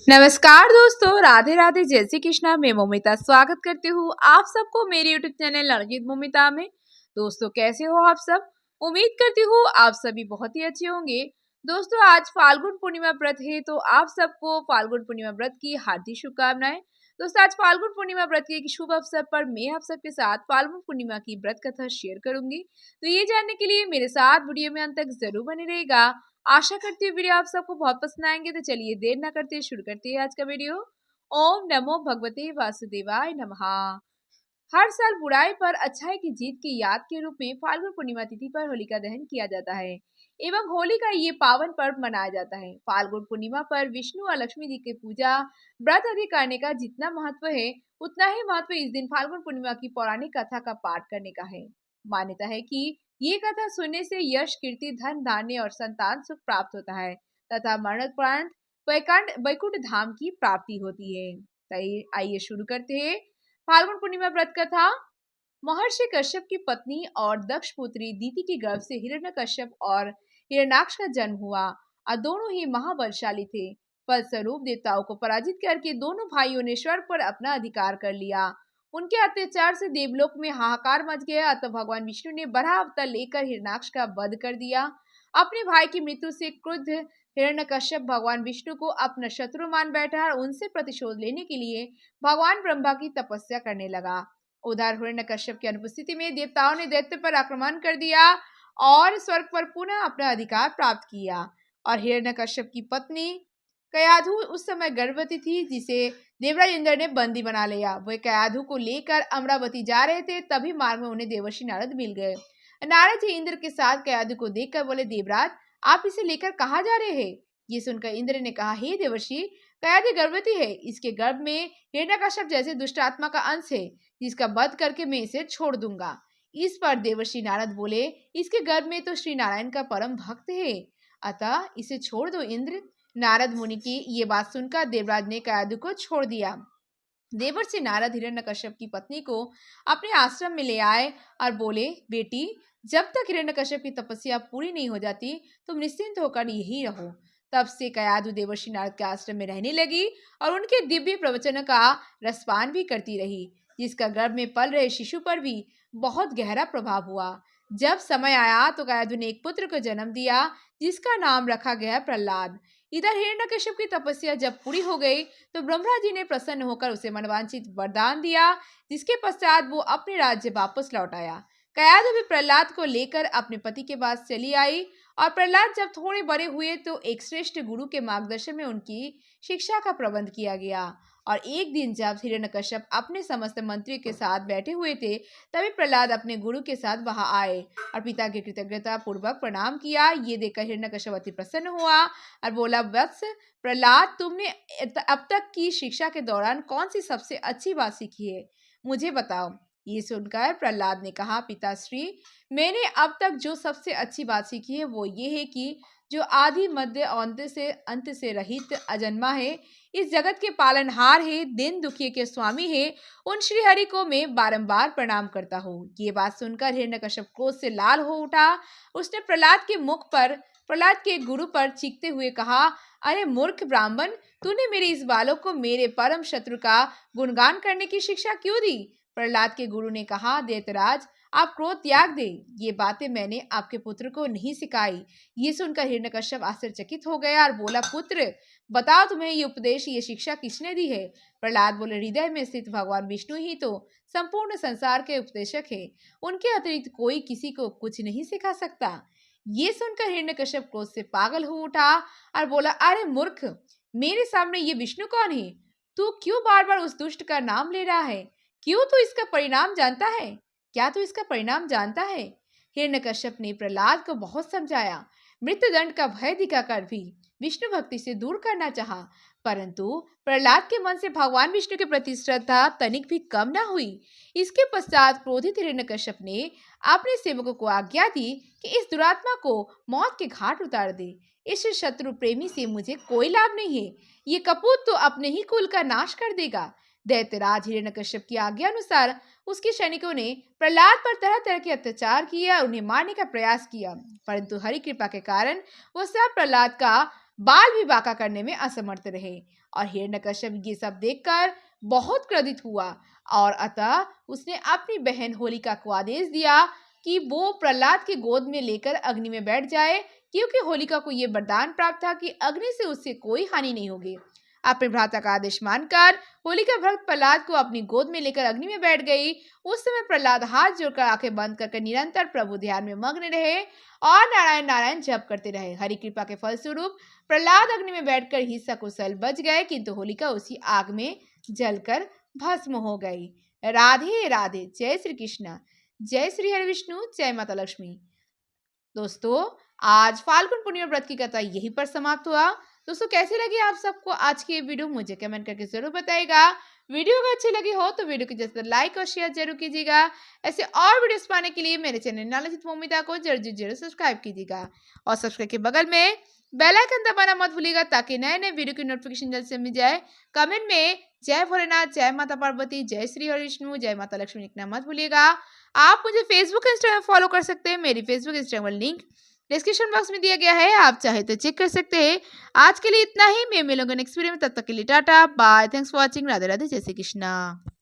नमस्कार दोस्तों, राधे राधे, जय श्री कृष्णा। मैं मोमिता स्वागत करती हूँ आप सबको मेरे यूट्यूब चैनल लड़कित मोमिता में। दोस्तों, कैसे हो आप सब? उम्मीद करती हूँ आप सभी बहुत ही अच्छे होंगे। दोस्तों, आज फाल्गुन पूर्णिमा व्रत है, तो आप सबको फाल्गुन पूर्णिमा व्रत की हार्दिक शुभकामनाएं। दोस्तों, आज फाल्गुन पूर्णिमा व्रत के एक शुभ अवसर पर मैं आप सबके साथ फाल्गुन पूर्णिमा की व्रत कथा शेयर करूंगी। तो ये जानने के लिए मेरे साथ वीडियो में अंत तक जरूर बने रहेगा। आशा करती हूँ वीडियो आप सबको बहुत पसंद आएंगे। तो चलिए देर ना करते शुरू करते हैं आज का वीडियो। ओम नमो भगवते वासुदेवाय नमः। हर साल बुराई पर अच्छाई की जीत की याद के रूप में फाल्गुन पूर्णिमा तिथि पर होलिका दहन किया जाता है एवं होली का ये पावन पर्व मनाया जाता है। फाल्गुन पूर्णिमा पर विष्णु और लक्ष्मी जी की पूजा व्रत आदि करने का जितना महत्व है, उतना ही महत्व इस दिन फाल्गुन पूर्णिमा की पौराणिक कथा का पाठ करने का है। मान्यता है कि ये कथा सुनने से यश, कीर्ति, धन, धान्य और संतान सुख प्राप्त होता है तथा मरणोपरांत वैकुंठ धाम की प्राप्ति होती है। तो आइए शुरू करते हैं फाल्गुन पूर्णिमा व्रत कथा। महर्षि कश्यप की पत्नी और दक्ष पुत्री दीति के गर्भ से हिरण्यकश्यप और हिरण्याक्ष का जन्म हुआ और दोनों ही महाबलशाली थे। फलस्वरूप देवताओं को पराजित करके दोनों भाइयों ने स्वर्ग पर अपना अधिकार कर लिया। उनके अत्याचार से देवलोक में हाहाकार मच गया, अतः भगवान विष्णु ने बराह अवतार लेकर हिरण्याक्ष का वध कर दिया। अपने भाई की मृत्यु से क्रुद्ध हिरण्यकश्यप भगवान विष्णु को अपना शत्रु मान बैठा और उनसे प्रतिशोध लेने के लिए भगवान ब्रह्मा की तपस्या करने लगा। उधर हिरण्यकश्यप की अनुपस्थिति में देवताओं ने दैत्य पर आक्रमण कर दिया और स्वर्ग पर पुनः अपना अधिकार प्राप्त किया। और हिरण्यकश्यप की पत्नी कयाधु उस समय गर्भवती थी, जिसे देवराज इंद्र ने बंदी बना लिया। वे कयाधु को लेकर अमरावती जा रहे थे, तभी मार्ग में उन्हें देवर्षि नारद मिल गए। नारद जी इंद्र के साथ कयाधु को देखकर बोले, देवराज आप इसे लेकर कहाँ जा रहे हैं? ये सुनकर इंद्र ने कहा, हे देवर्षि, कयाधु गर्भवती है, इसके गर्भ में हिरण्यकश्यप जैसे दुष्ट आत्मा का अंश है, जिसका वध करके मैं इसे छोड़ दूंगा। इस पर देवर्षि नारद बोले, इसके गर्भ में तो श्री नारायण का परम भक्त है, अतः इसे छोड़ दो इंद्र। नारद मुनि की ये बात सुनकर देवराज ने कयाधु को छोड़ दिया। देवर्षि नारद हिरण्यकश्यप की पत्नी को अपने आश्रम में ले आए और बोले, बेटी, जब तक हिरण्यकश्यप की तपस्या पूरी नहीं हो जाती तुम निश्चिंत होकर यही रहो। तब से कयाधु देवर्षि नारद के आश्रम में रहने लगी और उनके दिव्य प्रवचन का रसपान भी करती रही, जिसका गर्भ में पल रहे शिशु पर भी बहुत गहरा प्रभाव हुआ। जब समय आया तो कयाधु ने एक पुत्र को जन्म दिया, जिसका नाम रखा गया प्रहलाद। इधर हिरण्यकश्यप की तपस्या जब पूरी हो गई तो ब्रह्मा जी ने प्रसन्न होकर उसे मनवांछित वरदान दिया, जिसके पश्चात वो अपने राज्य वापस लौट आया। कयाधु भी प्रहलाद को लेकर अपने पति के पास चली आई और प्रहलाद जब थोड़े बड़े हुए तो एक श्रेष्ठ गुरु के मार्गदर्शन में उनकी शिक्षा का प्रबंध किया गया। और एक दिन जब हिरण्यकश्यप अपने समस्त मंत्रियों के साथ बैठे हुए थे, तभी प्रहलाद अपने गुरु के साथ वहां आए और पिता की कृतज्ञता पूर्वक प्रणाम किया। ये देखकर हिरण्यकश्यप अति प्रसन्न हुआ और बोला, वत्स प्रहलाद, तुमने अब तक की शिक्षा के दौरान कौन सी सबसे अच्छी बात सीखी है, मुझे बताओ। ये सुनकर प्रहलाद ने कहा, पिताश्री, मैंने अब तक जो सबसे अच्छी बात सीखी है वो ये है कि जो आदि मध्य अंत से रहित अजन्मा है, इस जगत के पालनहार है, दिन दुखिए के स्वामी है, उन श्री हरि को मैं बारंबार प्रणाम करता हूँ। ये बात सुनकर हिरण्यकश्यप क्रोध से लाल हो उठा। उसने प्रहलाद के गुरु पर चीखते हुए कहा, अरे मूर्ख ब्राह्मण, तूने मेरे इस बालक को मेरे परम शत्रु का गुणगान करने की शिक्षा क्यों दी? प्रहलाद के गुरु ने कहा, दैत्यराज, आप क्रोध त्याग दे, ये बातें मैंने आपके पुत्र को नहीं सिखाई। ये सुनकर हिरण्यकश्यप आश्चर्यचकित हो गया और बोला, पुत्र, बताओ तुम्हें ये उपदेश, ये शिक्षा किसने दी है? प्रहलाद बोले, हृदय में स्थित भगवान विष्णु ही तो संपूर्ण संसार के उपदेशक है, उनके अतिरिक्त कोई किसी को कुछ नहीं सिखा सकता। ये सुनकर हिरण्यकश्यप क्रोध से पागल हो उठा और बोला, अरे मूर्ख, मेरे सामने ये विष्णु कौन है? तू क्यों बार बार उस दुष्ट का नाम ले रहा है? क्यों तू इसका परिणाम जानता है? क्या तू इसका परिणाम जानता है? हिरण्यकश्यप ने प्रहलाद को बहुत समझाया, मृत्युदंड का भय दिखाकर भी विष्णु भक्ति से दूर करना चाहा, परंतु प्रहलाद के मन से भगवान विष्णु के प्रति श्रद्धा तनिक भी कम न हुई। इसके पश्चात क्रोधित हिरण्यकश्यप ने अपने सेवकों को आज्ञा दी कि इस दुरात्मा को मौत के घाट उतार दे। इस शत्रु प्रेमी से मुझे कोई लाभ नहीं है, ये कपूत तो अपने ही कुल का नाश कर देगा। दैत्यराज हिरण्यकश्यप की आज्ञा अनुसार उसके सैनिकों ने प्रहलाद पर तरह तरह के अत्याचार किए और उन्हें मारने का प्रयास किया, परंतु हरि कृपा के कारण वो सब प्रहलाद का बाल भी बांका करने में असमर्थ रहे। और हिरण्यकश्यप ये सब देखकर बहुत क्रोधित हुआ और अतः उसने अपनी बहन होलिका को आदेश दिया कि वो प्रहलाद की गोद में लेकर अग्नि में बैठ जाए, क्योंकि होलिका को यह वरदान प्राप्त था कि अग्नि से उससे कोई हानि नहीं होगी। अपने भ्राता का आदेश मानकर होलिका भक्त प्रहलाद को अपनी गोद में लेकर अग्नि में बैठ गई। उस समय प्रहलाद हाथ जोड़कर आंखें बंद करके निरंतर प्रभु ध्यान में मग्न रहे और नारायण नारायण जप करते रहे। हरि कृपा के फलस्वरूप प्रहलाद अग्नि में बैठकर ही सकुशल बच गए, किंतु होलिका उसी आग में जलकर भस्म हो गई। राधे राधे। जय श्री कृष्ण। जय श्री हरि विष्णु। जय माता लक्ष्मी। दोस्तों, आज फाल्गुन पूर्णिमा व्रत की कथा यहीं पर समाप्त हुआ। दोस्तों, कैसी लगी आप सबको आज की ये वीडियो मुझे कमेंट करके जरूर बताइएगा। वीडियो अगर अच्छी लगी हो तो वीडियो को जैसे लाइक और शेयर जरूर कीजिएगा। ऐसे और वीडियोस पाने के लिए मेरे चैनल नॉलेज मोमिता को जरूर सब्सक्राइब कीजिएगा और सब्सक्राइब के बगल में बेल आइकन दबाना मत भूलिएगा, ताकि नए नए वीडियो की नोटिफिकेशन जल्द से मिल जाए। कमेंट में जय भोलेनाथ, जय माता पार्वती, जय श्री हरि विष्णु, जय माता लक्ष्मी लिखना मत भूलिएगा। आप मुझे फेसबुक इंस्टाग्राम फॉलो कर सकते हैं। मेरी Facebook Instagram link description box में दिया गया है, आप चाहे तो चेक कर सकते हैं। आज के लिए इतना ही। मैं मिलूंगा नेक्स्ट वीडियो में, तब तक के लिए tata bye. Thanks for watching. Radhe Radhe. जय श्री कृष्णा।